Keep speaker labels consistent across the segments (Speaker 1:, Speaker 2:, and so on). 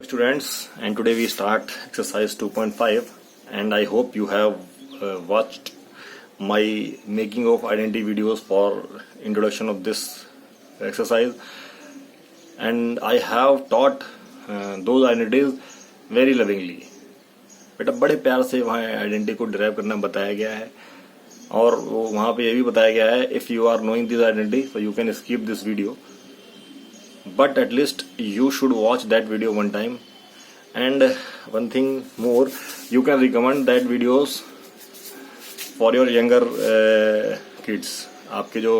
Speaker 1: Students, and today we start exercise 2.5, and I hope you have watched my making of identity videos for introduction of this exercise, and I have taught those identities very lovingly. बेटा बड़े प्यार से वहाँ identity को derive करना बताया गया है और वहाँ पे ये भी बताया गया है if you are knowing this identity so you can skip this video, but at least you should watch that video one time. And one thing more, you can recommend that videos for your younger kids. आपके जो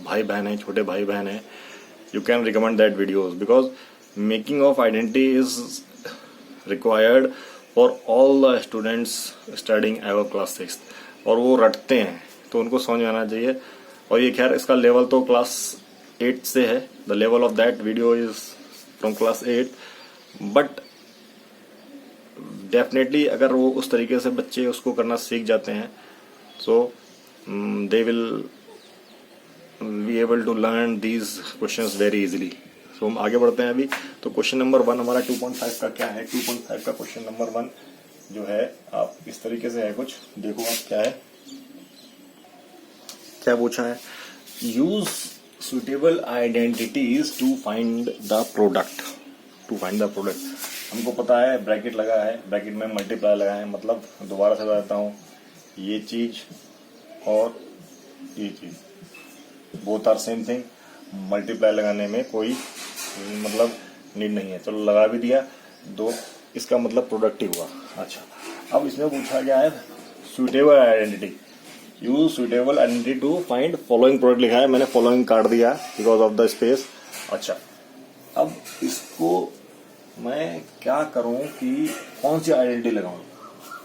Speaker 1: भाई बहन हैं, छोटे भाई बहन हैं, you can recommend that videos because making of identity is required for all the students studying above class 6th. और वो रटते हैं तो उनको समझ में आना चाहिए. और ये खैर इसका लेवल तो क्लास 8 से है. The level of that video is from class 8, but definitely अगर वो उस तरीके से बच्चे उसको करना सीख जाते हैं so they will be able to learn these questions very easily. So हम आगे बढ़ते हैं अभी. तो क्वेश्चन नंबर 1 हमारा 2.5 का क्या है. 2.5 का क्वेश्चन नंबर 1 जो है आप इस तरीके से है. कुछ देखो आप क्या है, क्या पूछा है. Use suitable identities to find the product. हमको पता है ब्रैकेट लगा है, ब्रैकेट में मल्टीप्लाई लगा है, मतलब दोबारा से बताता हूँ ये चीज और ये चीज both are same thing. Multiply लगाने में कोई मतलब नीड नहीं है. चलो लगा भी दिया, दो इसका मतलब प्रोडक्ट ही हुआ. अच्छा, अब इसमें पूछा गया है suitable identity. Use suitable identity to find following product लिखा है, मैंने फॉलोइंग काट दिया बिकॉज ऑफ द स्पेस. अच्छा, अब इसको मैं क्या करूं कि कौन सी आइडेंटिटी लगाऊं.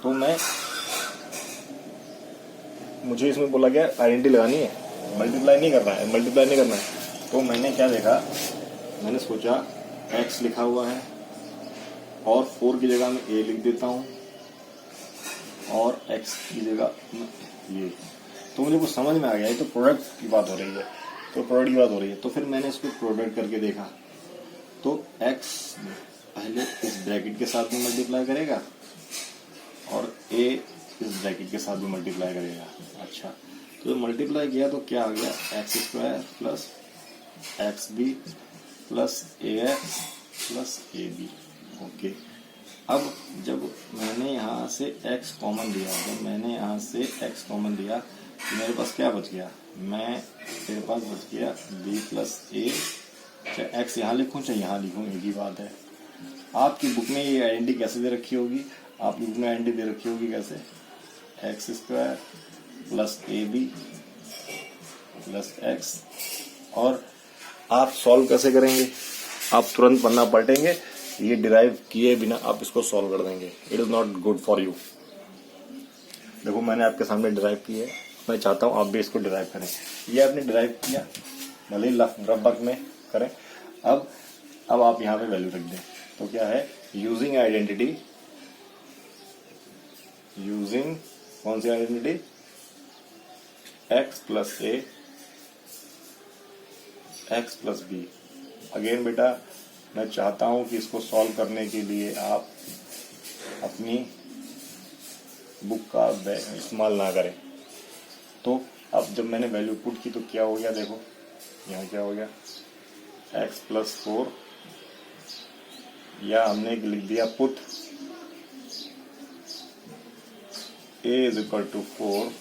Speaker 1: तो मुझे इसमें बोला गया आइडेंटिटी लगानी है, मल्टीप्लाई नहीं करना है. तो मैंने क्या देखा, मैंने सोचा x लिखा हुआ है और 4 की जगह मैं a लिख देता हूं और x की जगह ये. तो मुझे कुछ समझ में आ गया, ये तो प्रोडक्ट की बात हो रही है. तो फिर मैंने इसको प्रोडक्ट करके देखा तो x पहले इस ब्रैकेट के साथ भी मल्टीप्लाई करेगा और a इस ब्रैकेट के साथ भी मल्टीप्लाई करेगा. अच्छा, तो मल्टीप्लाई किया तो क्या आ गया, x square plus x b plus a x plus a b. Okay, अब जब मैंने यहाँ से x कॉमन लिया, तो मेरे पास क्या बच गया, मेरे पास बच गया b प्लस ए. चाहे x यहाँ लिखूं चाहे यहाँ लिखूं एक ही बात है. आपकी बुक में ये आइडेंटिटी कैसे दे रखी होगी, आपकी बुक में आइडेंटिटी दे रखी होगी कैसे, x square plus a b plus x. और आप सॉल्व कैसे करेंगे, आप तुरंत पन्ना पलटेंगे, ये डिराइव किए बिना आप इसको सॉल्व कर देंगे. It is not good for you. देखो मैंने आपके सामने डिराइव किया है, मैं चाहता हूं आप भी इसको डिराइव करें. ये आपने डिराइव किया, भले ही रफ में करें. अब आप यहाँ पे वैल्यू रख दें. तो क्या है, यूजिंग कौन सी identity, x plus a x plus B. Again बेटा मैं चाहता हूं कि इसको सॉल्व करने के लिए आप अपनी बुक का इस्तेमाल ना करें. तो अब जब मैंने वैल्यू पुट की तो क्या हो गया, देखो यहाँ क्या हो गया, x प्लस 4, या हमने लिख दिया put a is equal to 4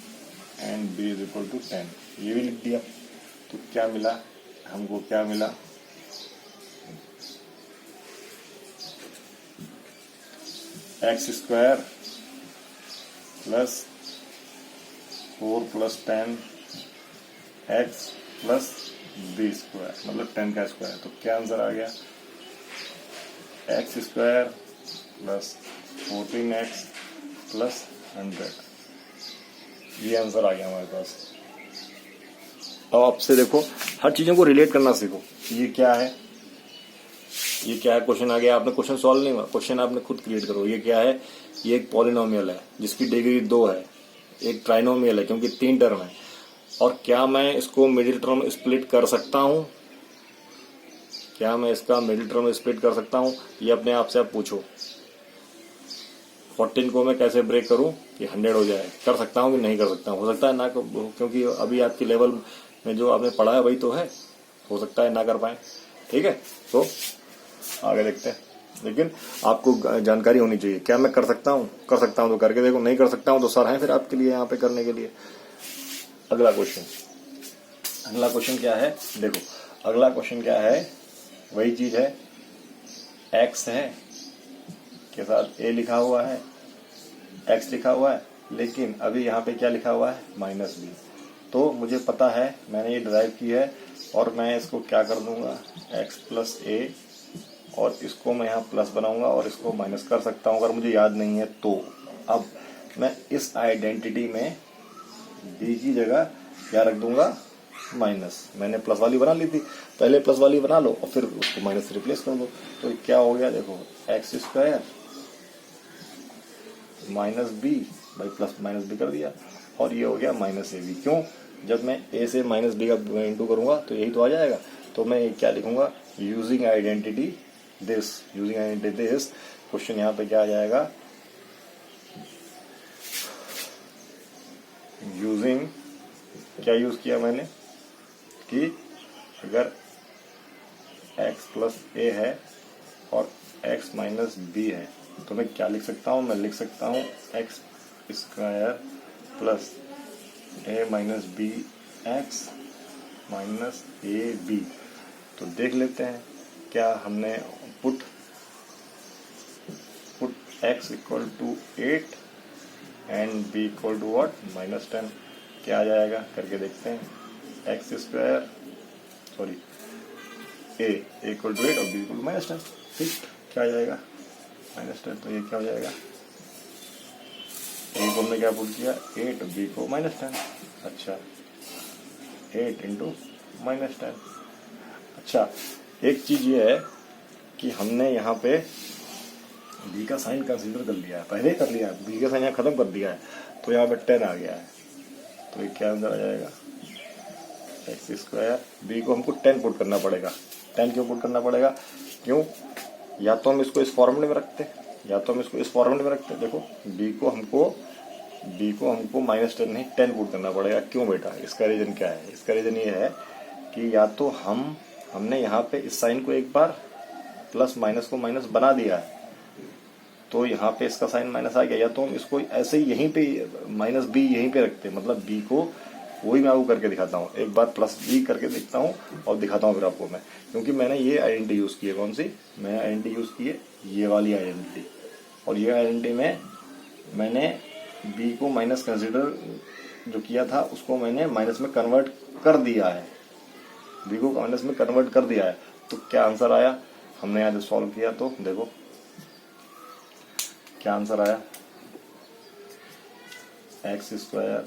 Speaker 1: and b is equal to 10, ये भी लिख दिया. तो क्या मिला हमको, क्या मिला, x square plus 4 plus 10 x plus b square, मतलब 10 का स्क्वायर. तो क्या आंसर आ गया, x square plus 14x plus 100. ये आंसर आ गया हमारे पास. अब आपसे देखो हर चीजों को रिलेट करना सीखो. ये क्या है, क्वेश्चन आ गया, आपने क्वेश्चन सॉल्व नहीं हुआ, क्वेश्चन आपने खुद क्रिएट करो. ये क्या है, ये एक पॉलिनोमियल है जिसकी डिग्री 2 है, एक ट्राइनोमियल है क्योंकि 3 टर्म है. और क्या मैं इसको मिडिल टर्म स्प्लिट कर सकता हूं, क्या मैं इसका मिडिल टर्म स्प्लिट कर सकता हूँ? ये अपने आप से आप पूछो। 14 को मैं कैसे ब्रेक करूं कि 100 हो जाए? कर सकता हूं कि नहीं कर सकता हूं? हो सकता है ना, क्योंकि अभी आपकी लेवल में जो आपने पढ़ा है वही तो है, हो सकता है ना कर पाए। ठीक है, तो आगे देखते हैं, लेकिन आपको जानकारी होनी चाहिए। क्या मैं कर सकता हूं? कर सकता हूं तो करके देखो, नहीं कर सकता हूं तो सर हैं फिर आपके लिए यहाँ पे करने के लिए। अगला क्वेश्चन क्या है? देखो अगला क्वेश्चन क्या है, वही चीज है, एक्स है के साथ ए लिखा हुआ है, एक्स लिखा हुआ है, लेकिन अभी यहाँ पे क्या लिखा हुआ है? Minus b. तो मुझे पता है, मैंने ये ड्राइव की है, और मैं इसको क्या कर दूंगा, एक्स प्लस ए, और इसको मैं यहाँ प्लस बनाऊंगा और इसको माइनस कर सकता हूँ अगर मुझे याद नहीं है तो। अब मैं इस आइडेंटिटी में बी की जगह क्या रख दूंगा? माइनस। मैंने प्लस वाली बना ली थी, पहले प्लस वाली बना लो और फिर उसको माइनस से रिप्लेस कर दो। तो क्या हो गया? देखो x square minus b by plus minus b कर दिया, और ये हो गया माइनस ए बी। क्यों? जब मैं ए से माइनस बी का इंटू करूंगा तो यही तो आ जाएगा। तो मैं क्या लिखूंगा? Using identity this, using identity this. Question यहाँ पे क्या आ जाएगा? यूजिंग, क्या यूज किया मैंने कि अगर x प्लस ए है और x माइनस बी है तो मैं क्या लिख सकता हूँ? मैं लिख सकता हूँ x square plus a minus b x minus a b. तो देख लेते हैं क्या हमने put x equal to 8 and b equal to what? Minus 10। क्या आ जाएगा करके देखते हैं। X square sorry a equal to 8 और b इक्वल टू माइनस 10। ठीक, क्या आ जाएगा? माइनस 10। तो ये क्या हो जाएगा? ए को हमने क्या पुट किया? 8, बी को माइनस 10। अच्छा, 8 इंटू माइनस 10। अच्छा, एक चीज ये है कि हमने यहाँ पे बी का साइन कंसीडर कर लिया है, पहले कर लिया है, बी का साइन यहाँ खत्म कर दिया है, तो यहाँ पे 10 आ गया है। तो ये क्या अंदर आ जाएगा? एक्स स्क्वायर, बी को हमको 10 पुट करना पड़ेगा। 10 क्यों पुट करना पड़ेगा? क्यों? या तो हम इसको इस फॉर्मेट में रखते, या तो हम इसको इस फॉर्मेट में रखते। देखो बी को हमको माइनस 10 नहीं 10 पुट करना पड़ेगा। क्यों बेटा? इसका रीजन क्या है? इसका रीजन ये है कि या तो हमने यहाँ पे इस साइन को एक बार प्लस माइनस को माइनस बना दिया है, तो यहाँ पे इसका साइन माइनस आ गया, या तो हम इसको ऐसे ही यहीं पे माइनस बी यहीं पे रखते, मतलब बी को वही मैं आपको करके दिखाता हूँ। एक बार प्लस बी करके देखता हूँ और दिखाता हूँ फिर आपको मैं, क्योंकि मैंने ये आइडेंटिटी यूज की है। कौन सी? मैंने आइडेंटिटी यूज की है, ये वाली आइडेंटिटी। और ये आइडेंटिटी में मैंने बी को माइनस कंसिडर जो किया था उसको मैंने माइनस में कन्वर्ट कर दिया है, बी को माइनस में कन्वर्ट कर दिया है। तो क्या आंसर आया? हमने आज सॉल्व किया तो देखो क्या आंसर आया? X square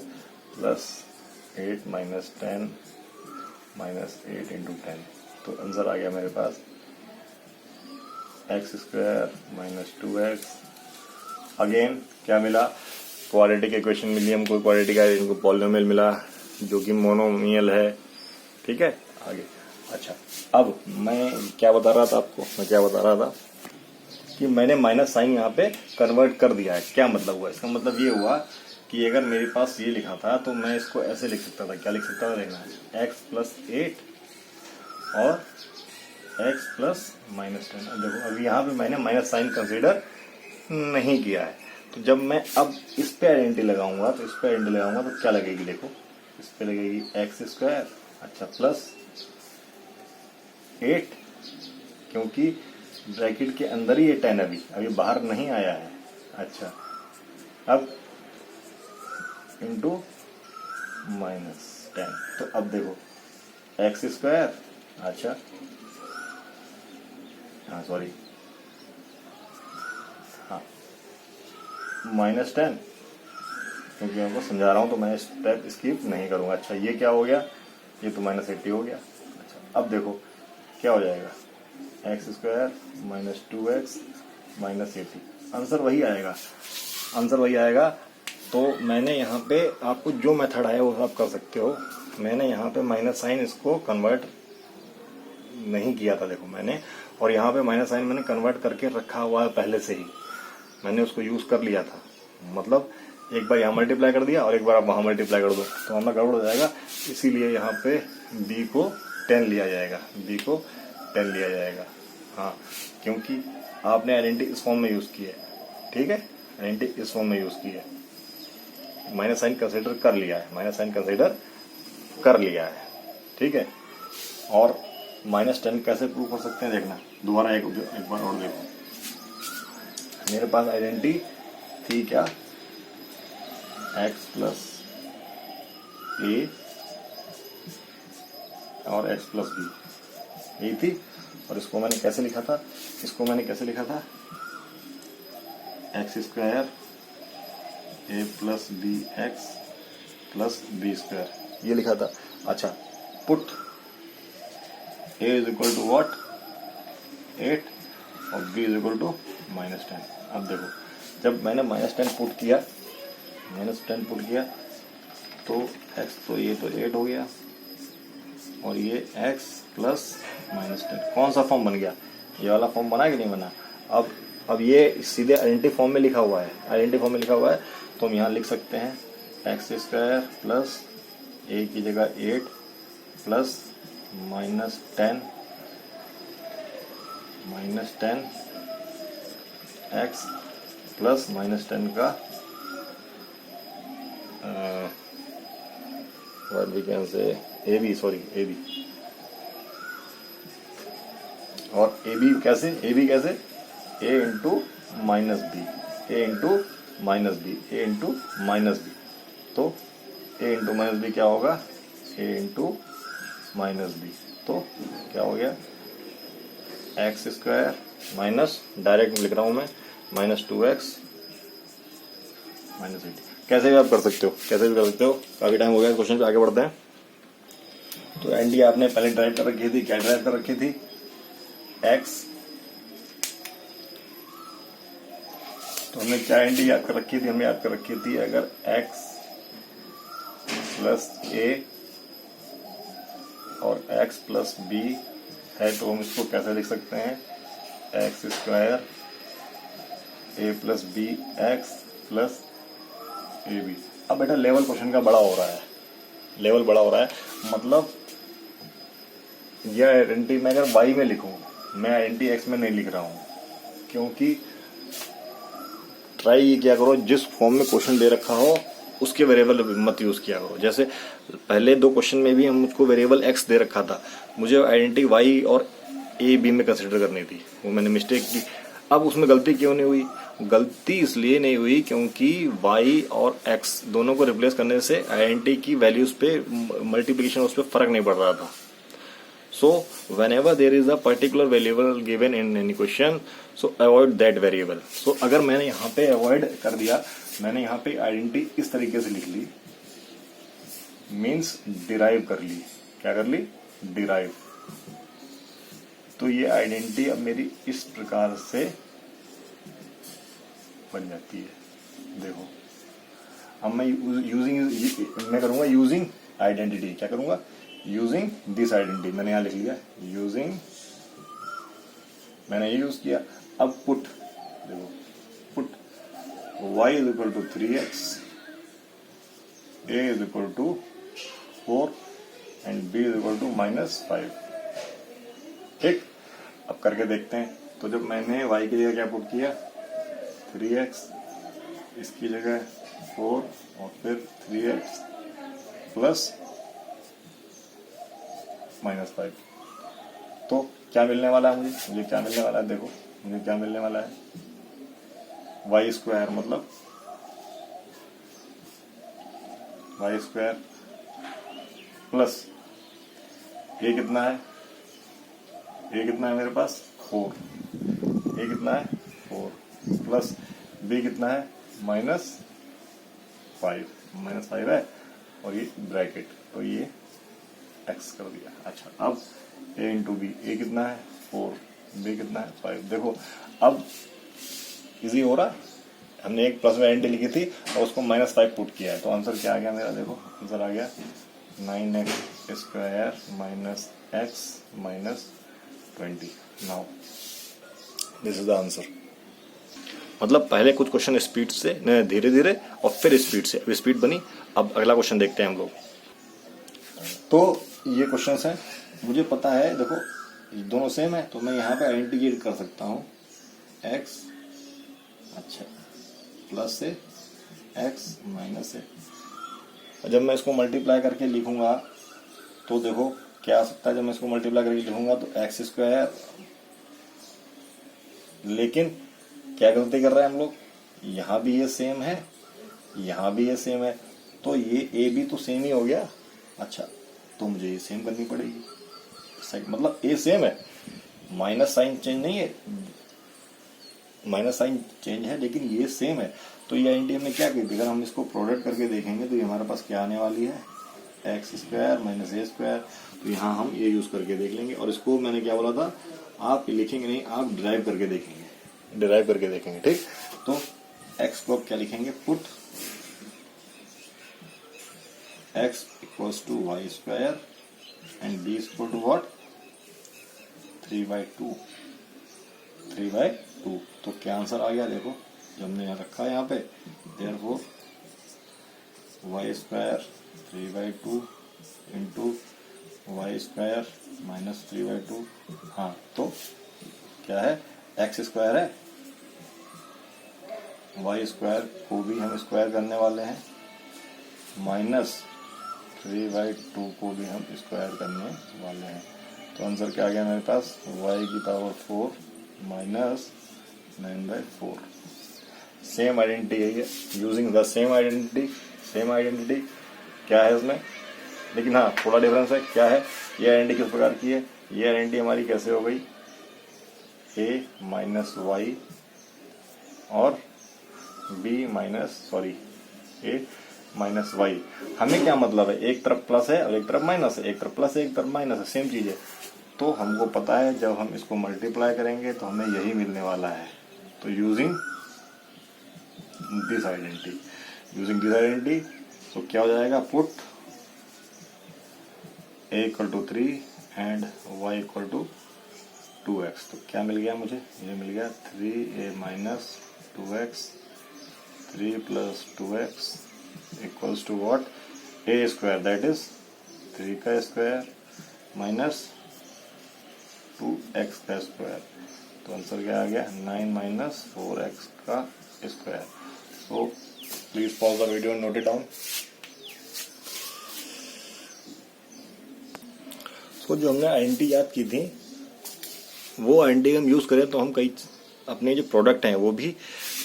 Speaker 1: plus 8 minus 10 minus 8 into 10। तो आंसर आ गया मेरे पास x square minus 2x। Again क्या मिला? क्वाड्रेटिक इक्वेशन मिली हमको, क्वाड्रेटिक इनको पॉलिनोमियल मिला जो कि मोनोमियल है। ठीक है, आगे। अच्छा, अब मैं क्या बता रहा था आपको? मैं क्या बता रहा था कि मैंने माइनस साइन यहाँ पे कन्वर्ट कर दिया है। क्या मतलब हुआ? इसका मतलब ये हुआ कि अगर मेरे पास ये लिखा था तो मैं इसको ऐसे लिख सकता था। क्या लिख सकता था? देखना, एक्स प्लस 8 और एक्स प्लस माइनस 10। अब देखो अभी यहाँ पे मैंने माइनस साइन कंसीडर नहीं किया है, तो जब मैं अब इस पे आइडेंटिटी लगाऊंगा तो क्या लगेगी? देखो इस पे लगेगी एक्स स्क्वायर, अच्छा, प्लस 8, क्योंकि ब्रैकेट के अंदर ही ये 10 अभी बाहर नहीं आया है। अच्छा, अब इंटू माइनस 10। तो अब देखो एक्स स्क्वायर, अच्छा हाँ सॉरी हाँ माइनस 10, क्योंकि मैं आपको समझा रहा हूँ तो मैं स्टेप स्किप नहीं करूँगा। अच्छा, ये क्या हो गया? ये तो माइनस 80 हो गया। अच्छा, अब देखो क्या हो जाएगा? X square minus 2x minus 80। Answer वही आएगा। तो मैंने यहाँ पे आपको जो मेथड है वो आप कर सकते हो। मैंने यहाँ पे माइनस साइन इसको कन्वर्ट नहीं किया था देखो मैंने, और यहाँ पे माइनस साइन मैंने कन्वर्ट करके रखा हुआ है पहले से ही, मैंने उसको यूज कर लिया था। मतलब एक बार यहाँ मल्टीप्लाई कर दिया और एक बार आप वहाँ मल्टीप्लाई कर दो तो हमारा गड़बड़ हो जाएगा, इसीलिए यहाँ पे b को 10 लिया जाएगा, b को 10 लिया जाएगा। हाँ, क्योंकि आपने आइडेंटिटी इस फॉर्म में यूज की है, ठीक है, आइडेंटिटी इस फॉर्म में यूज की है, माइनस साइन कंसिडर कर लिया है, माइनस साइन कंसिडर कर लिया है, ठीक है। और -10 कैसे प्रूव कर सकते हैं देखना, दोबारा एक बार और देखो। मेरे पास आइडेंटिटी थी क्या, x प्लस ए और x प्लस बी, यही थी। और इसको मैंने कैसे लिखा था, इसको मैंने कैसे लिखा था, x square a plus b x plus b square, ये लिखा था। अच्छा, put a is equal to what 8 और बी इज इक्वल टू -10। अब देखो जब मैंने -10 पुट किया, -10 पुट किया तो x तो ये तो 8 हो गया और ये x प्लस -10, कौन सा फॉर्म बन गया, ये वाला फॉर्म बना कि नहीं बना। अब ये सीधे आइडेंटिटी फॉर्म में लिखा हुआ है, आइडेंटिटी फॉर्म में लिखा हुआ है, तो हम यहाँ लिख सकते हैं एक्स स्क्वायर प्लस ए की जगह 8 प्लस -10 एक्स प्लस -10 का what we can say a b, sorry a b. और ए बी कैसे, ए बी कैसे, a into minus b, a into minus b, a into minus b. तो a into minus B क्या होगा, ए into minus b, तो क्या हो गया एक्स स्क्वायर माइनस, डायरेक्ट लिख रहा हूं मैं, -2x -8। कैसे भी आप कर सकते हो, कैसे भी कर सकते हो। काफी टाइम हो गया, क्वेश्चन पे आगे बढ़ते हैं। तो एनडी आपने पहले ड्राइव कर रखी थी, क्या ड्राइव कर रखी थी, x, तो हमने क्या एनडी याद कर रखी थी, हमने याद कर रखी थी अगर x प्लस a और x प्लस b है तो हम इसको कैसे लिख सकते हैं, x square a plus b x plus a b. अब बेटा लेवल क्वेश्चन का बड़ा हो रहा है, लेवल बड़ा हो रहा है, मतलब यह आइडेंटिटी मैं अगर y में लिखूं, मैं आइडेंटिटी x में नहीं लिख रहा हूं, क्योंकि ट्राई ये क्या करो, जिस फॉर्म में क्वेश्चन दे रखा हो उसके वेरिएबल मत यूज किया करो। जैसे पहले 2 क्वेश्चन में भी हम मुझको वेरिएबल x दे रखा था, मुझे आइडेंटिटी y और a b में कंसिडर करनी थी, वो मैंने मिस्टेक की। अब उसमें गलती क्यों नहीं हुई, गलती इसलिए नहीं हुई क्योंकि y और x दोनों को रिप्लेस करने से आइडेंटिटी की वैल्यूज पे मल्टीप्लिकेशन उस पर फर्क नहीं पड़ रहा था। So whenever there is a particular variable given in any question, so avoid that variable. So अगर मैंने यहाँ पे avoid कर दिया, मैंने यहाँ पे आइडेंटिटी इस तरीके से लिख ली, मीन्स डिराइव कर ली, क्या कर ली, डिराइव। तो ये आइडेंटिटी अब मेरी इस प्रकार से बन जाती है। देखो अब मैं मैं करूंगा यूजिंग आइडेंटिटी, क्या करूंगा, यूजिंग दिस आइडेंटिटी, मैंने यहां लिख लिया यूजिंग, मैंने ये यूज किया। अब पुट, देखो put y is equal to 3x, a is equal to 4 and b is equal to -5। ठीक, अब करके देखते हैं। तो जब मैंने y की जगह क्या पुट किया, 3x, इसकी जगह 4 और फिर 3x प्लस -5, तो क्या मिलने वाला है मुझे क्या मिलने वाला है, देखो मुझे क्या मिलने वाला है, वाई स्क्वायर, मतलब वाई स्क्वायर प्लस ये कितना है, ये कितना है मेरे पास 4, ये कितना है 4 प्लस बी कितना है -5 है और ये ब्रैकेट, तो ये x कर दिया। अच्छा, अब a इंटू बी, ए कितना है 4, b कितना है 5। देखो अब इजी हो रहा, हमने एक प्लस में आइडेंटिटी लिखी थी और उसको -5 पुट किया है, तो आंसर क्या आ गया मेरा, देखो आंसर आ गया 9x square -x 20. Now this is the answer. मतलब पहले कुछ क्वेश्चन स्पीड से धीरे धीरे और फिर स्पीड से, अब स्पीड बनी. अब अगला क्वेश्चन देखते हैं हम लोग. तो ये क्वेश्चन है, मुझे पता है, देखो दोनों सेम है तो मैं यहाँ पे इंटीग्रेट कर सकता हूँ x, अच्छा, प्लस से x माइनस से. जब मैं इसको मल्टीप्लाई करके लिखूंगा तो देखो क्या आ सकता है. जब मैं इसको मल्टीप्लाई करके लिखूंगा तो एक्स स्क्वायर, लेकिन क्या गलती कर रहे हैं हम लोग, यहाँ भी ये सेम है, यहाँ भी ये सेम है, तो ये ए भी तो सेम ही हो गया. अच्छा, तो मुझे ये सेम करनी पड़ेगी. मतलब ए सेम है, माइनस साइन चेंज नहीं है, माइनस साइन चेंज है, लेकिन ये सेम है. तो ये आइडेंटिटी हमने क्या की थी, अगर हम इसको प्रोडक्ट करके देखेंगे तो ये हमारे पास क्या आने वाली है, एक्स स्क्वायर माइनस ए स्क्वायर. तो यहाँ हम ये यूज करके देख लेंगे. और इसको मैंने क्या बोला था, आप लिखेंगे नहीं, आप डिराइव करके देखेंगे, डिराइव करके देखेंगे. ठीक, तो एक्स को क्या लिखेंगे, put x equals to y square and b equal to what, 3/2. 3/2. तो क्या आंसर आ गया, देखो जो हमने यहाँ रखा है यहाँ पे, therefore y square 3/2 into y square minus 3/2. हाँ, तो क्या है, एक्स स्क्वायर है, वाई स्क्वायर को भी हम स्क्वायर करने वाले हैं, माइनस 3/2 को भी हम स्क्वायर करने वाले हैं. तो आंसर क्या आ गया मेरे पास, y की पावर 4 माइनस 9/4. सेम आइडेंटिटी है, using the same identity. Same identity क्या है उसमें, लेकिन हाँ थोड़ा डिफरेंस है. क्या है, ये आइडेंटिटी किस प्रकार की है, ये आइडेंटिटी हमारी कैसे हो गई, a माइनस वाई और b minus a minus y. हमें क्या मतलब है, एक तरफ प्लस है और एक तरफ माइनस है, एक तरफ प्लस है एक तरफ माइनस है, सेम चीज है. तो हमको पता है जब हम इसको मल्टीप्लाई करेंगे तो हमें यही मिलने वाला है. तो यूजिंग दिस आइडेंटिटी, तो क्या हो जाएगा, put a equal to 3 and y equal to 2x. तो क्या मिल गया मुझे, ये मिल गया 3a minus 2x, 3 plus 2x equals to what, a square, that is 3 का स्क्वायर माइनस 2x का स्क्वायर. तो आंसर क्या आ गया, 9 माइनस 4x का square. So please pause the video and note it down. तो जो हमने आइडेंटिटी याद की थी, वो आइडेंटिटी हम यूज करें तो हम कई अपने जो प्रोडक्ट हैं वो भी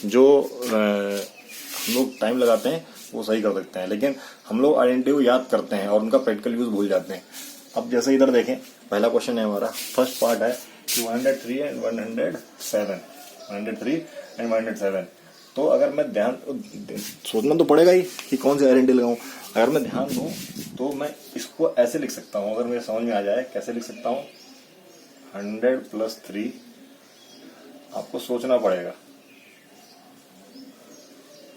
Speaker 1: जो हम लोग टाइम लगाते हैं वो सही कर सकते हैं. लेकिन हम लोग आइडेंटिटी को याद करते हैं और उनका प्रैक्टिकल यूज भूल जाते हैं. अब जैसे इधर देखें, पहला क्वेश्चन है हमारा, फर्स्ट पार्ट है कि 103 एंड 107, 103 एंड 107. तो अगर मैं ध्यान, सोचना तो पड़ेगा ही कि कौन सी आइडेंटिटी लगाऊं. अगर मैं ध्यान दूं तो मैं इसको ऐसे लिख सकता हूं, अगर मुझे समझ में आ जाए कैसे लिख सकता हूं, 100 प्लस 3. आपको सोचना पड़ेगा.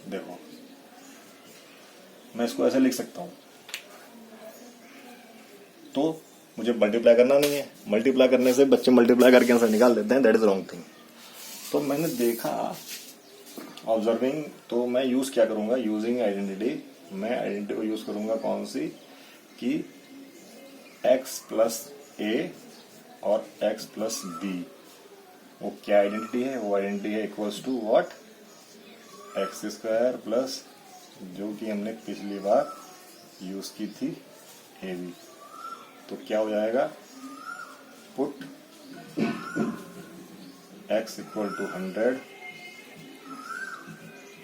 Speaker 1: देखो मैं इसको ऐसे लिख सकता हूं, तो मुझे मल्टीप्लाई करना नहीं है. मल्टीप्लाई करने से बच्चे मल्टीप्लाई करके आंसर निकाल देते हैं, दैट इज रॉन्ग थिंग. तो मैंने देखा ऑब्जर्विंग, तो मैं यूज क्या करूंगा, यूजिंग आइडेंटिटी. मैं आइडेंटिटी को यूज करूंगा कौन सी, कि x प्लस a और x प्लस b. वो क्या आइडेंटिटी है, वो आइडेंटिटी है equals to what, x square plus जो कि हमने पिछली बार यूज की थी ए बी. तो क्या हो जाएगा, put x equal to 100,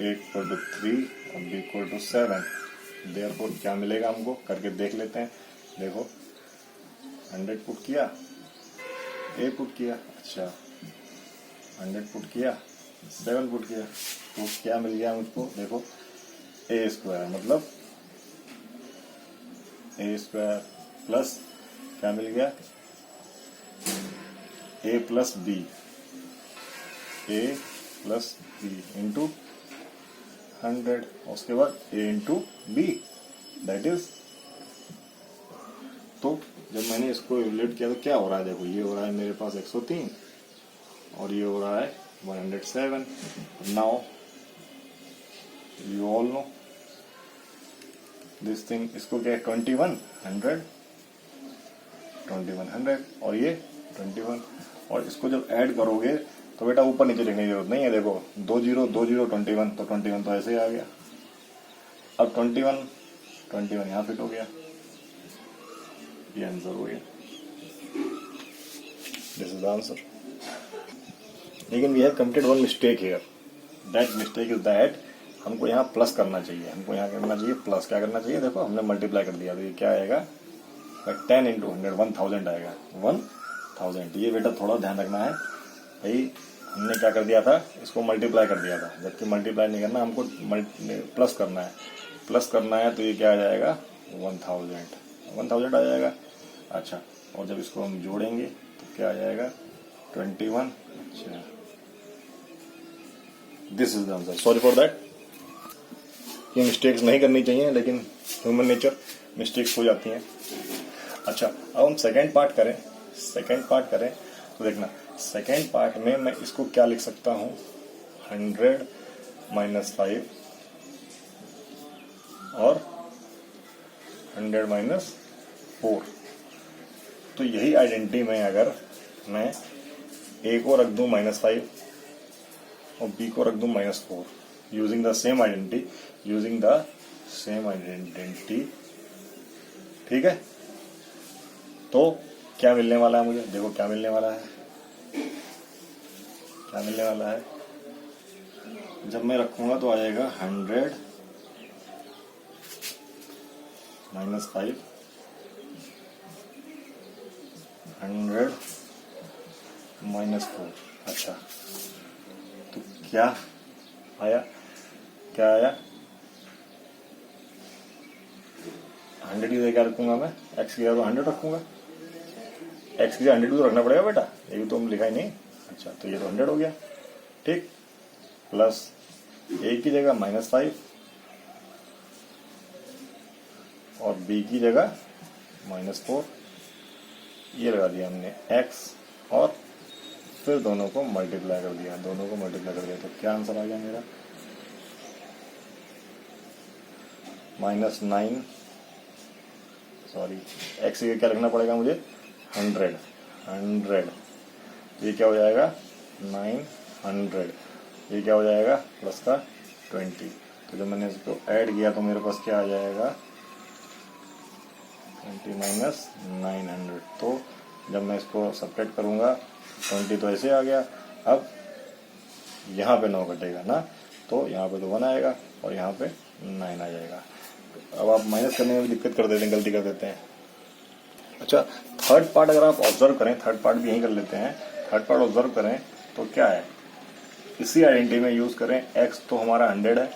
Speaker 1: a equal to 3 और b इक्वल टू 7. देयरफॉर क्या मिलेगा हमको, करके देख लेते हैं. देखो 100 पुट किया, a पुट किया, अच्छा 100 पुट किया, 7 पुट किया, तो क्या मिल गया मुझको, देखो a स्क्वायर, मतलब a स्क्वायर प्लस क्या मिल गया, a plus b, a plus b into 100, उसके बाद a into b, that is. तो जब मैंने इसको इवैल्यूएट किया तो क्या हो रहा है, देखो ये हो रहा है मेरे पास 103 और ये हो रहा है 107. Now you all know this thing, इसको क्या है 2100 और ये 21, और इसको जब ऐड करोगे तो बेटा ऊपर नीचे लिखने की जरूरत नहीं है. देखो 20 20 21 तो 21 तो ऐसे ही आ गया. अब 21 यहाँ फिट हो गया, ये आंसर हो गया. This is the answer. लेकिन we have committed one mistake here. That mistake is that हमको यहाँ प्लस करना चाहिए. हमको यहाँ करना चाहिए प्लस. क्या करना चाहिए, देखो हमने मल्टीप्लाई कर दिया तो ये क्या आएगा 10 into 100 1000 आएगा. 1000. ये बेटा थोड़ा ध्यान रखना है भाई, हमने क्या कर दिया था, इसको मल्टीप्लाई कर दिया था, जबकि मल्टीप्लाई नहीं करना, हमको प्लस करना है. प्लस करना है तो ये क्या आ जाएगा 1000 आ जाएगा. अच्छा, और जब इसको हम जोड़ेंगे तो क्या आ जाएगा 21. अच्छा, this is the answer. Sorry for that. ये मिस्टेक्स नहीं करनी चाहिए, लेकिन ह्यूमन नेचर मिस्टेक्स हो जाती हैं. अच्छा, अब हम सेकेंड पार्ट करें तो देखना, सेकेंड पार्ट में मैं इसको क्या लिख सकता हूं, 100 - 5 और 100 - 4. तो यही आइडेंटिटी में अगर मैं ए को रख दूं -5 और बी को रख दूं -4, यूजिंग द सेम आइडेंटिटी, ठीक है, तो क्या मिलने वाला है मुझे, देखो क्या मिलने वाला है. जब मैं रखूंगा तो आ जाएगा 100 - 5 100 - 4. अच्छा, तो क्या आया 100 की जगह क्या रखूंगा मैं, एक्स की जगह तो 100 रखूंगा. एक्स की जगह 100 तो रखना पड़ेगा बेटा, ये भी तो हम लिखा ही नहीं. अच्छा, तो ये तो 100 हो गया, ठीक. प्लस ए की जगह -5 और बी की जगह -4. ये लगा दिया हमने एक्स और फिर दोनों को मल्टीप्लाई कर दिया. तो क्या आंसर आ गया मेरा, -9. सॉरी, एक्स की क्या लिखना पड़ेगा मुझे 100. ये क्या हो जाएगा 900. ये क्या हो जाएगा प्लस का 20. तो जब मैंने इसको ऐड किया तो मेरे पास क्या आ जाएगा 20 - 900. तो जब मैं इसको सब्ट्रैक्ट करूंगा 20 तो ऐसे आ गया. अब यहाँ पे 9 कटेगा ना, तो यहाँ पे तो 1 आएगा और यहाँ पे 9 आ जाएगा. अब आप माइनस करने में भी दिक्कत कर देते हैं, गलती कर देते हैं. अच्छा, थर्ड पार्ट अगर आप ऑब्जर्व करें, थर्ड पार्ट भी यहीं कर लेते हैं. थर्ड पार्ट ऑब्जर्व करें तो क्या है, इसी आइडेंटिटी में यूज करें. एक्स तो हमारा 100 है.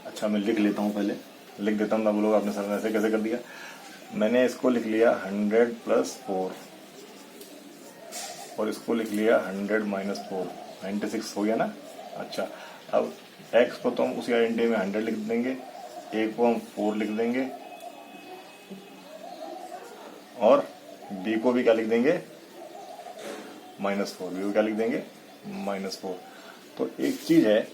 Speaker 1: अच्छा, मैं लिख लेता हूँ, पहले लिख देता हूँ ना बोलोगे आपने सर ऐसे कैसे कर दिया. मैंने इसको लिख लिया 100 + 4 और इसको लिख लिया 100 - 4, 96 हो गया ना. अच्छा, अब एक्स को तो हम उसी आइडेंटिटी में 100 लिख देंगे, ए को हम 4 लिख देंगे और बी को भी क्या लिख देंगे -4. बी को क्या लिख देंगे -4. तो एक चीज है,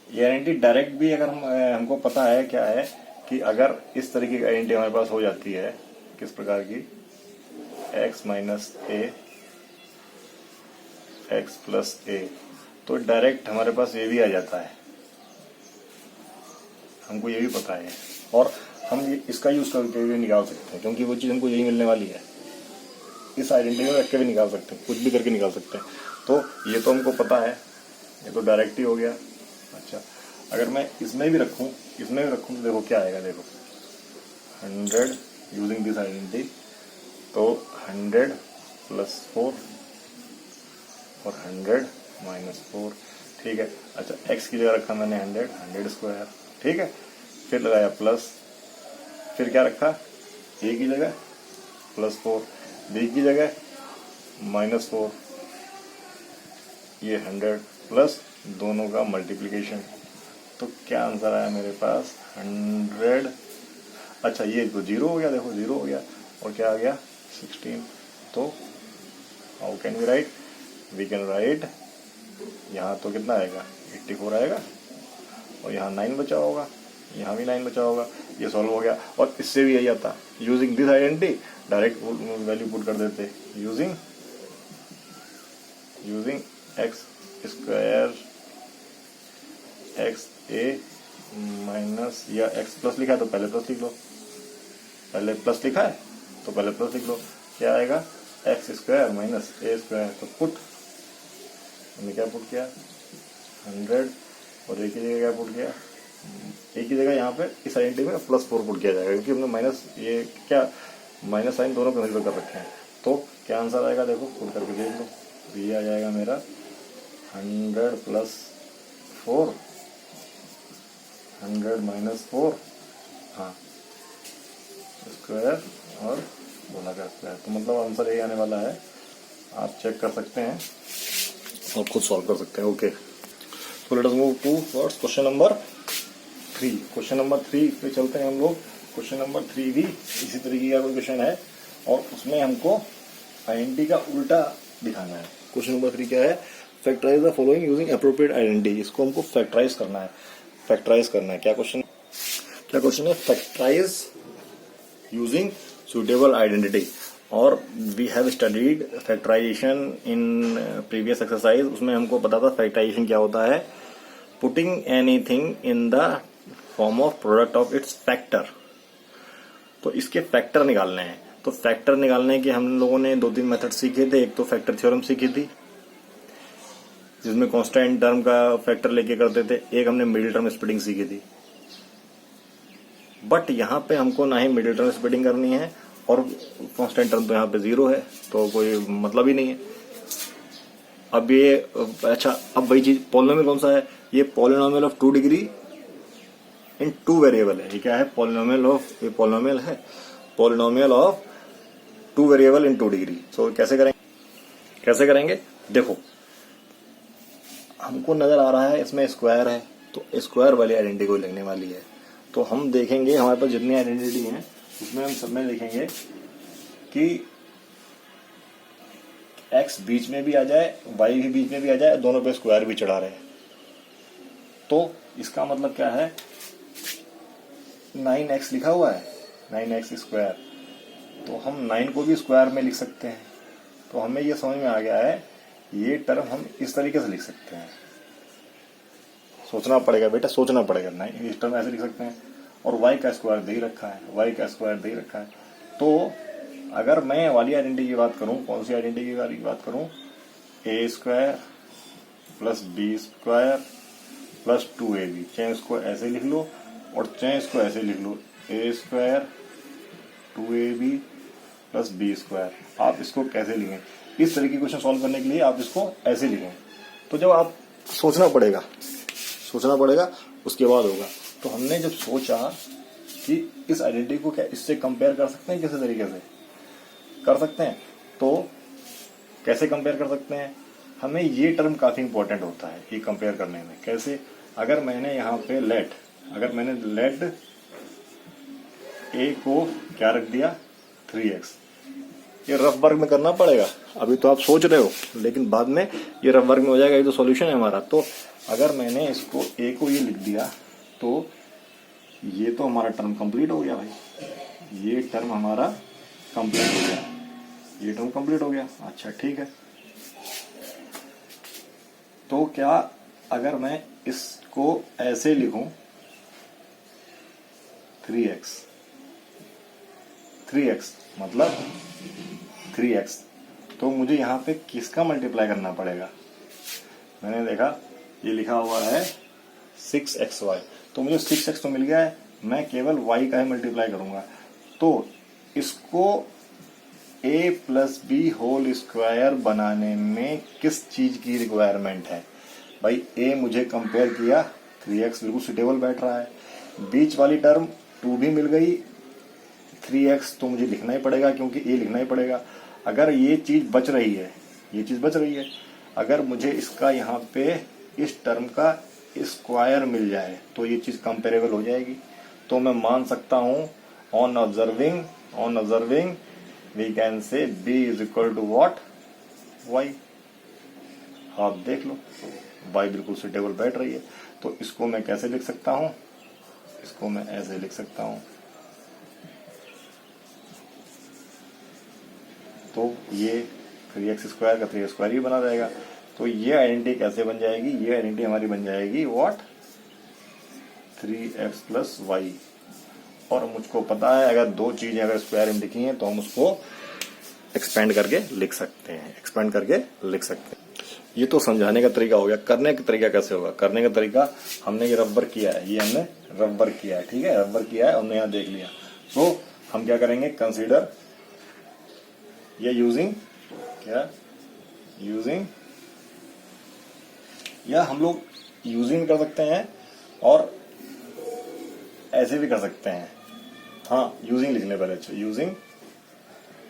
Speaker 1: ये आइडेंटिटी डायरेक्ट भी अगर हमको पता है क्या है कि अगर इस तरीके की आइडेंटिटी हमारे पास हो जाती है, किस प्रकार की, x - a x + a, तो डायरेक्ट हमारे पास ये भी आ जाता है. हमको ये भी पता है और हम इसका यूज करके भी निकाल सकते हैं, क्योंकि वो चीज हमको यही मिलने वाली है. इस आइडेंटिटी में रख के भी निकाल सकते हैं, कुछ भी करके निकाल सकते हैं. तो ये तो हमको पता है, ये तो डायरेक्ट ही हो गया. अच्छा, अगर मैं इसमें भी रखूं तो देखो क्या आएगा, देखो 100 यूजिंग दिस आइडेंटिटी, तो 100 + 4 और 100 - 4, ठीक है. अच्छा, x की जगह रखा मैंने 100 स्क्वायर, ठीक है. फिर लगाया प्लस, फिर क्या रखा a की जगह +4, b की जगह -4, ये 100 प्लस दोनों का मल्टीप्लिकेशन. तो क्या आंसर आया मेरे पास 100. अच्छा ये तो 0 हो गया, देखो 0 हो गया, और क्या आ गया 16। तो how can we write, we can write, यहाँ तो कितना आएगा 84 आएगा, और यहाँ 9 बचा होगा, यहाँ भी 9 बचा होगा, ये सॉल्व हो गया। और इससे भी यही आता, using this identity direct value put कर देते, यूजिंग एक्स स्क्वायर एक्स ए माइनस, या एक्स प्लस लिखा है तो पहले प्लस लिख लो, पहले प्लस लिखा है तो पहले प्लस लिख लो, क्या आएगा एक्स स्क्वायर माइनस ए स्क्वायर। तो पुट, हमने क्या पुट किया 100, और एक ही जगह क्या पुट किया, एक ही जगह यहाँ पे इस आइडेंटिटी में +4 पुट किया जाएगा, क्योंकि हमने माइनस, ये क्या माइनस साइन दोनों कंसीडर कर रखे हैं। तो क्या आंसर आएगा, देखो पुट करके देख लो, तो ये आ जाएगा मेरा 100 + 4, 100 - 4, हाँ स्क्वायर और बोला का स्क्वायर। तो मतलब आंसर यही आने वाला है, आप चेक कर सकते हैं और खुद सॉल्व कर सकते हैं। ओके, तो let us move to what's question number 3। Question number 3 पे चलते हैं हम लोग। क्वेश्चन नंबर 3 भी इसी तरीके का कोई क्वेश्चन है, और उसमें हमको आइडेंटिटी का उल्टा दिखाना है। क्वेश्चन नंबर 3 क्या है, factorise the following using appropriate identity. इसको हमको फैक्टराइज करना है, फैक्टराइज करना है। क्या क्वेश्चन है, फैक्टराइज यूजिंग suitable identity, और we have studied factorisation in previous exercise. उसमें हमको पता था फैक्टराइजेशन क्या होता है, putting anything in the form of product of its factor. तो इसके फैक्टर निकालने हैं। तो फैक्टर निकालने के हम लोगों ने 2-3 मेथड सीखे थे। एक तो फैक्टर थ्योरम सीखी थी, जिसमें कांस्टेंट टर्म का फैक्टर लेके करते थे। एक हमने मिडिल टर्म स्प्लिटिंग सीखी थी। बट यहाँ पे हमको ना ही मिडिल टर्म स्प्लिटिंग करनी है, और कांस्टेंट टर्म तो यहाँ पे 0 है, तो कोई मतलब ही नहीं है। अब ये अच्छा, अब वही चीज पॉलिनोमियल कौन सा है, ये polynomial of 2 degree in 2 variable है। ये क्या है, पॉलिनोमियल ऑफ, ये पॉलिनोमियल है, polynomial of 2 variable in 2 degree. तो कैसे करेंगे, देखो हमको नजर आ रहा है इसमें स्क्वायर है, तो स्क्वायर वाली आइडेंटिटी को लिखने वाली है। तो हम देखेंगे हमारे पास जितनी आइडेंटिटी हैं उसमें हम सब में लिखेंगे कि x बीच में भी आ जाए, y भी बीच में भी आ जाए, दोनों पे स्क्वायर भी चढ़ा रहे हैं। तो इसका मतलब क्या है, 9x लिखा हुआ है, 9x स्क्वायर, तो हम 9 को भी स्क्वायर में लिख सकते हैं। तो हमें ये समझ में आ गया है, ये टर्म हम इस तरीके से लिख सकते हैं। सोचना पड़ेगा बेटा, सोचना पड़ेगा। नहीं, इस टर्म ऐसे लिख सकते हैं, और y का स्क्वायर दे रखा है, y का स्क्वायर दे रखा है। तो अगर मैं वाली आइडेंटिटी की बात करूं, कौन सी आइडेंटिटी की बात करूं, a square plus b square plus 2ab, चाहे इसको ऐसे लिख लो और चाहे इसको ऐसे लिख लो, a square 2ab plus b square. आप इसको कैसे लिखें, इस तरह की क्वेश्चन सॉल्व करने के लिए आप इसको ऐसे लिखें। तो जब आप सोचना पड़ेगा उसके बाद होगा। तो हमने जब सोचा कि इस आइडेंटिटी को क्या इससे कंपेयर कर सकते हैं, किसी तरीके से कर सकते हैं, तो कैसे कंपेयर कर सकते हैं, हमें ये टर्म काफी इंपॉर्टेंट होता है ये कंपेयर करने में। कैसे, अगर मैंने यहाँ पे लेट a को क्या रख दिया 3x, ये रफ वर्क में करना पड़ेगा। अभी तो आप सोच रहे हो, लेकिन बाद में ये रफ वर्क में हो जाएगा, ये तो सॉल्यूशन है हमारा। तो अगर मैंने इसको a को ये लिख दिया, तो ये तो हमारा टर्म कंप्लीट हो गया भाई, ये टर्म हमारा कंप्लीट हो गया, ये टर्म कंप्लीट हो गया। अच्छा ठीक है, तो क्या अगर मैं इसको ऐसे लिखूं 3x मतलब 3x, तो मुझे यहाँ पे किसका मल्टीप्लाई करना पड़ेगा, मैंने देखा ये लिखा हुआ है 6xy, तो मुझे 6x तो मिल गया है, मैं केवल y का ही मल्टीप्लाई करूंगा। तो इसको a plus b whole square बनाने में किस चीज की रिक्वायरमेंट है भाई, a मुझे कंपेयर किया 3x बिल्कुल सुटेबल बैठ रहा है, बीच वाली टर्म 2 भी मिल गई, 3x तो मुझे लिखना ही पड़ेगा क्योंकि a लिखना ही पड़ेगा। अगर ये चीज बच रही है, अगर मुझे इसका यहाँ पे इस टर्म का स्क्वायर मिल जाए तो ये चीज कंपेरेबल हो जाएगी। तो मैं मान सकता हूं on observing we can say b is equal to what, y। आप देख लो y बिल्कुल सुटेबल बैठ रही है। तो इसको मैं कैसे लिख सकता हूं, इसको मैं ऐसे लिख सकता हूं। तो ये 3x स्क्वायर का 3x स्क्वायर ही बना रहेगा। तो ये आइडेंटिटी कैसे बन जाएगी, ये आइडेंटिटी हमारी बन जाएगी व्हाट, 3x प्लस वाई। और मुझको पता है अगर दो चीजें अगर स्क्वायर में लिखी हैं तो हम उसको एक्सपेंड करके लिख सकते हैं, एक्सपेंड करके लिख सकते हैं। ये तो समझाने का तरीका हो गया। करने का तरीका कैसे होगा, करने का तरीका हमने ये रबर किया है, ये हमने रबर किया है, ठीक है, रबर किया है, हमने यहाँ देख लिया। तो हम क्या करेंगे, कंसीडर ये यूजिंग क्या, यूजिंग, या हम लोग यूजिंग कर सकते हैं और ऐसे भी कर सकते हैं। हाँ, यूजिंग लिखने पहले। अच्छा, यूजिंग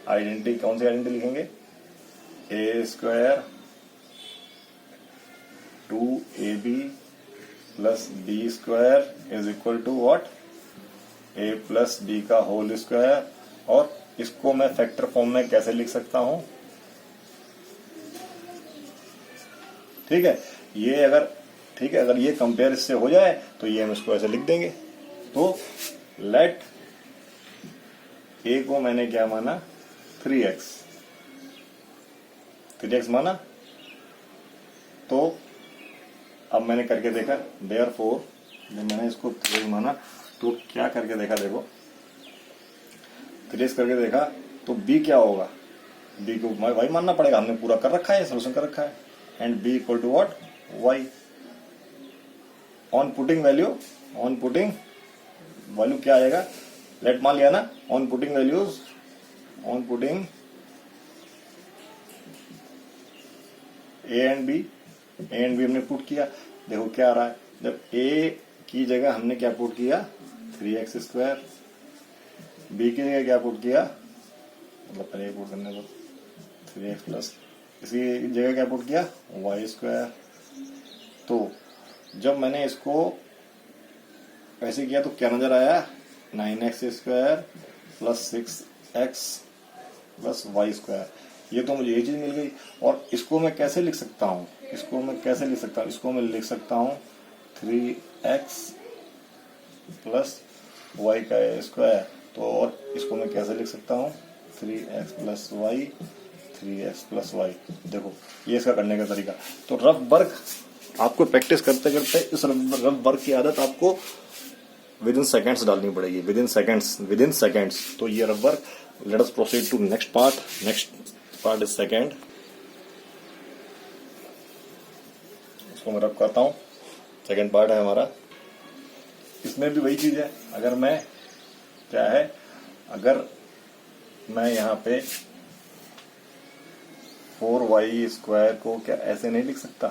Speaker 1: आइडेंटिटी, कौन सी आइडेंटिटी लिखेंगे, a square 2ab plus b square is equal to what, a plus b का होल स्क्वायर। और इसको मैं फैक्टर फॉर्म में कैसे लिख सकता हूं, ठीक है, ये अगर, ठीक है, अगर ये कंपेयर इससे हो जाए तो ये हम इसको ऐसे लिख देंगे। तो लेट ए को मैंने क्या माना, 3x माना। तो अब मैंने करके देखा, देयरफॉर जब मैंने इसको 3x माना तो क्या करके देखा, देखो 3x करके देखा तो b क्या होगा, b को y मानना पड़ेगा, हमने पूरा कर रखा है, सोल्यूशन कर रखा है। And b equal to what, y। On putting value क्या आएगा, लेट मान लिया ना, on putting values, on putting a and b हमने पुट किया। देखो क्या आ रहा है, जब a की जगह हमने क्या पुट किया, 3x स्क्वायर, b की जगह क्या पुट किया, मतलब पहले पुट करने को 3x प्लस, इसी जगह क्या पुट किया, y स्क्वायर। तो जब मैंने इसको ऐसे किया तो क्या नजर आया, 9x square plus 6x plus y square. ये तो मुझे ये चीज मिल गई। और इसको मैं कैसे लिख सकता हूँ, इसको मैं कैसे लिख सकता हूँ, इसको मैं लिख सकता हूँ 3x प्लस वाई का स्क्वायर। तो और इसको मैं कैसे लिख सकता हूँ, 3x plus Y, 3x plus Y. देखो ये इसका करने का तरीका। तो रफ वर्क आपको प्रैक्टिस करते करते इस रफ वर्क की आदत आपको विद इन सेकेंड्स डालनी पड़ेगी, विद इन सेकेंड्स। तो ये rough work, let us proceed to next part is second. इसको मैं रफ करता हूँ, सेकेंड पार्ट है हमारा। इसमें भी वही चीज है, अगर मैं क्या है, अगर मैं यहाँ पे 4y स्क्वायर को क्या ऐसे नहीं लिख सकता,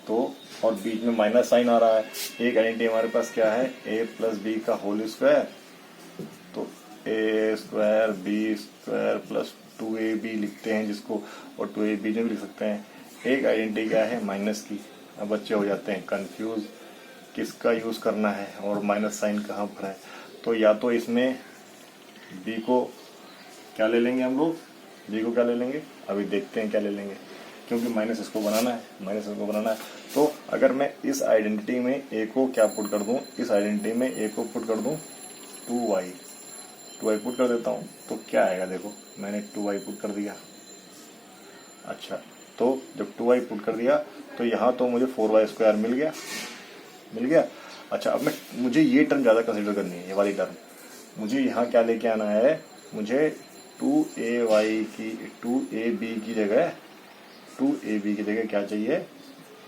Speaker 1: तो और बीच में माइनस साइन आ रहा है। एक आइडेंटिटी हमारे पास क्या है, a प्लस बी का होल स्क्वायर। तो a square b square plus 2ab लिखते हैं जिसको, और 2ab भी लिख सकते हैं। एक आइडेंटिटी क्या है, माइनस की। अब बच्चे हो जाते हैं कंफ्यूज, किसका यूज करना है और माइनस साइन कहाँ पर है। तो या तो इसमें b को क्या ले लेंगे हम लोग, b को क्या ले लेंगे, अभी देखते हैं क्या ले लेंगे, क्योंकि माइनस इसको बनाना है। तो अगर मैं इस आइडेंटिटी में a को क्या पुट कर दूं, इस आइडेंटिटी में a को पुट कर दूं 2y पुट कर देता हूं, तो क्या आएगा, देखो मैंने 2y पुट कर दिया। अच्छा, तो जब 2y पुट कर दिया तो यहाँ तो मुझे 4y स्क्वायर मिल गया। अच्छा, अब मुझे ये टर्म ज्यादा कंसीडर करनी है, ये वाली टर्म। मुझे यहाँ क्या लेके आना है, मुझे 2ab की जगह क्या चाहिए,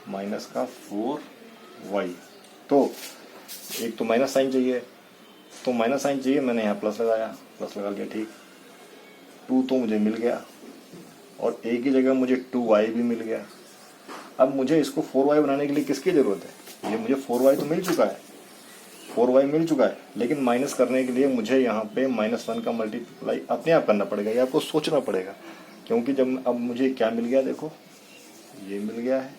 Speaker 1: माइनस का 4y। तो एक तो माइनस साइन चाहिए, मैंने यहाँ प्लस लगा लिया, ठीक। 2 तो मुझे मिल गया और a की जगह मुझे 2y भी मिल गया। अब मुझे इसको 4y बनाने के लिए किसकी जरूरत है, ये मुझे 4y तो मिल चुका है, लेकिन माइनस करने के लिए मुझे यहाँ पे -1 का मल्टीप्लाई अपने आप करना पड़ेगा, या आपको सोचना पड़ेगा। क्योंकि जब अब मुझे क्या मिल गया, देखो ये मिल गया है,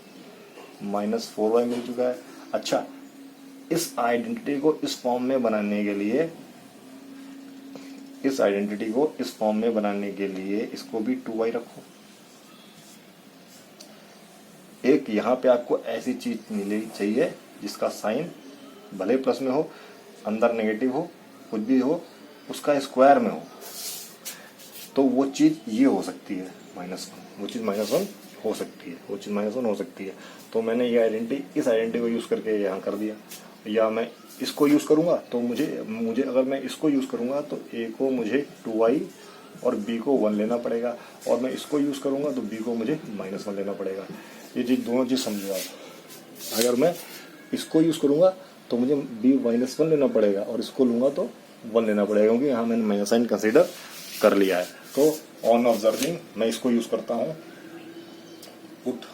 Speaker 1: -4y मिल चुका है। अच्छा, इस आइडेंटिटी को इस फॉर्म में बनाने के लिए, इस आइडेंटिटी को इस फॉर्म में बनाने के लिए इसको भी 2y रखो। एक यहां पे आपको ऐसी चीज मिलेगी चाहिए जिसका साइन भले प्लस में हो, अंदर नेगेटिव हो, कुछ भी हो, उसका स्क्वायर में हो, तो वो चीज ये हो सकती है -1, वो चीज -1 हो सकती है, वो चीज -1 हो सकती है। तो मैंने ये आइडेंटिटी, इस आइडेंटिटी को यूज करके यहाँ कर दिया। या मैं इसको यूज करूंगा तो मुझे अगर मैं इसको यूज करूंगा तो ए को मुझे 2y और बी को 1 लेना पड़ेगा, और मैं इसको यूज करूंगा तो बी को मुझे -1 लेना पड़ेगा। ये चीज, दोनों चीज समझो आप। अगर मैं इसको यूज करूंगा तो मुझे बी -1 लेना पड़ेगा, और इसको लूंगा तो 1 लेना पड़ेगा, क्योंकि यहाँ मैंने माइनस साइन कंसिडर कर लिया है। तो ऑन ऑब्जर्विंग मैं इसको यूज करता हूँ, put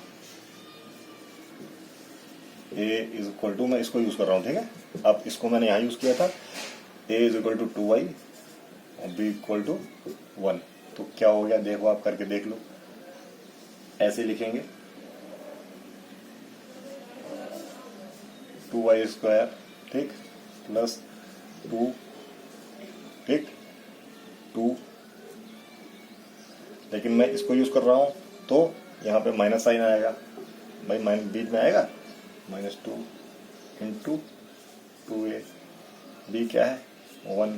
Speaker 1: a is equal to, मैं इसको यूज कर रहा हूँ, ठीक है। अब इसको मैंने यहाँ यूज किया था, a is equal to 2y और b इक्वल टू 1। तो क्या हो गया, देखो आप करके देख लो। ऐसे लिखेंगे 2y स्क्वायर, ठीक, प्लस 2, ठीक, 2, लेकिन मैं इसको यूज कर रहा हूं तो यहाँ पे माइनस साइन आएगा, भाई माइनस बीच में आएगा, -2 इंटू 2a, b क्या है 1,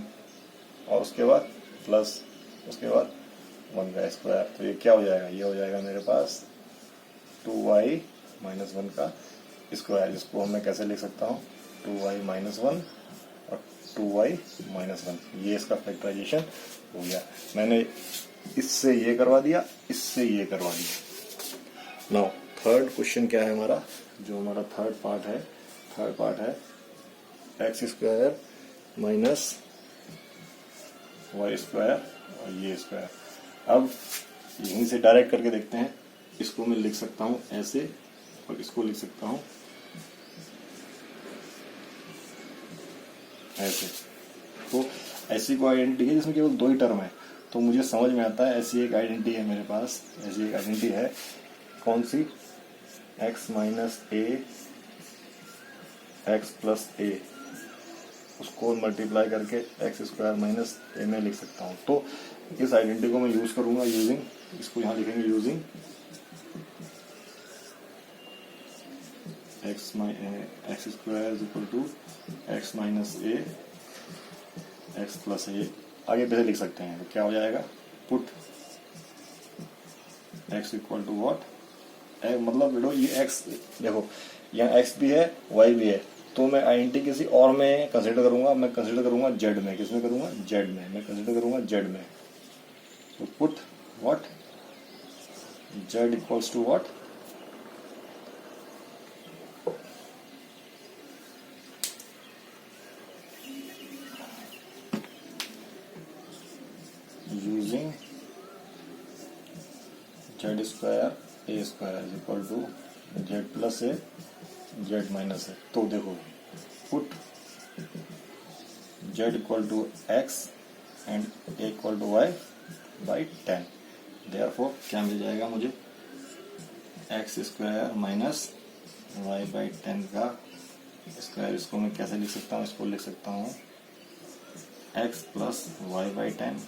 Speaker 1: और उसके बाद प्लस, उसके बाद 1 का स्क्वायर। तो ये क्या हो जाएगा, ये हो जाएगा मेरे पास 2y -1 का स्क्वायर। इसको मैं कैसे लिख सकता हूँ, 2y -1 और 2y -1, ये इसका फैक्टराइजेशन हो गया। मैंने इससे ये करवा दिया, इससे ये करवा दिया। नाउ थर्ड क्वेश्चन क्या है हमारा, जो हमारा थर्ड पार्ट है x square minus y square और ये स्क्वायर। अब यहीं से डायरेक्ट करके देखते हैं। इसको मैं लिख सकता हूं ऐसे, और इसको लिख सकता हूं ऐसे। तो ऐसी कोई आइडेंटिटी है जिसमें केवल 2 ही टर्म है, तो मुझे समझ में आता है ऐसी एक आइडेंटिटी है मेरे पास, ऐसी एक आइडेंटिटी है। कौन सी, x minus a x plus ए, उसको मल्टीप्लाई करके एक्स स्क्वायर माइनस ए में लिख सकता हूँ। तो इस आइडेंटिटी को मैं यूज करूंगा यूजिंग, इसको यहाँ लिखेंगे using x square is equal to x minus a x plus a. आगे पीछे लिख सकते हैं, तो क्या हो जाएगा, put x equal to what, मतलब बेटो ये x, देखो यहाँ x भी है y भी है, तो मैं आइडेंटिटी किसी और में कंसिडर करूंगा। मैं कंसिडर करूंगा z में, किसमें करूंगा, z में, मैं कंसिडर करूंगा z में। तो put what, z equals to what, using z square a square is equal to z plus a z minus a. तो देखो put z equal to x and a equal to y by 10। Therefore क्या मिल जाएगा मुझे, x square minus y by 10 का square. इसको मैं कैसे लिख सकता हूँ, इसको लिख सकता हूँ x plus y by 10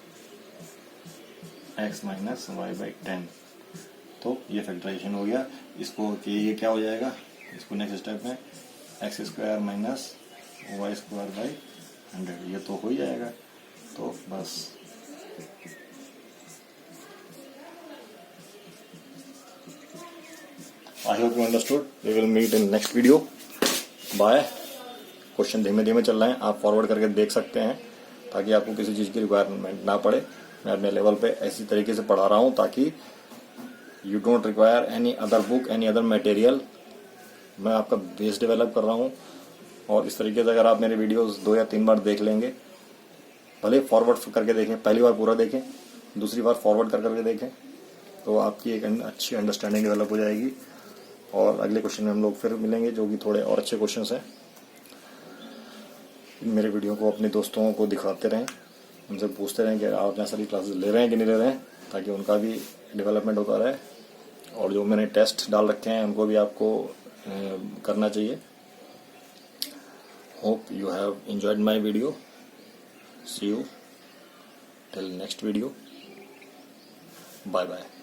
Speaker 1: x minus y by 10। तो ये फैक्टराइजेशन हो गया। इसको कि ये क्या हो जाएगा, इसको नेक्स्ट स्टेप में x square minus y square by 100, ये तो हो ही जाएगा। तो बस I hope you understood. We will meet in next video. Bye. Question धीमे धीमे चल रहे हैं, आप फॉरवर्ड करके देख सकते हैं ताकि आपको किसी चीज़ की रिक्वायरमेंट ना पड़े। मैं अपने लेवल पे ऐसी तरीके से पढ़ा रहा हूँ ताकि you don't require any other book, any other material. मैं आपका बेस डेवलप कर रहा हूँ, और इस तरीके से अगर आप मेरे वीडियोस 2 या 3 बार देख लेंगे, भले फॉरवर्ड करके देखें, पहली बार पूरा देखें, दूसरी बार फॉरवर्ड कर करके देखें, तो आपकी एक अच्छी अंडरस्टैंडिंग डेवलप हो जाएगी। और अगले क्वेश्चन में हम लोग फिर मिलेंगे जो कि थोड़े और अच्छे क्वेश्चन हैं। मेरे वीडियो को अपने दोस्तों को दिखाते रहें, उनसे पूछते रहें कि आप यहाँ सारी क्लासेस ले रहे हैं कि नहीं ले रहे हैं, ताकि उनका भी डेवलपमेंट होता रहे। और जो मैंने टेस्ट डाल रखे हैं उनको भी आपको करना चाहिए। Hope you have enjoyed my video. See you till next video. Bye bye.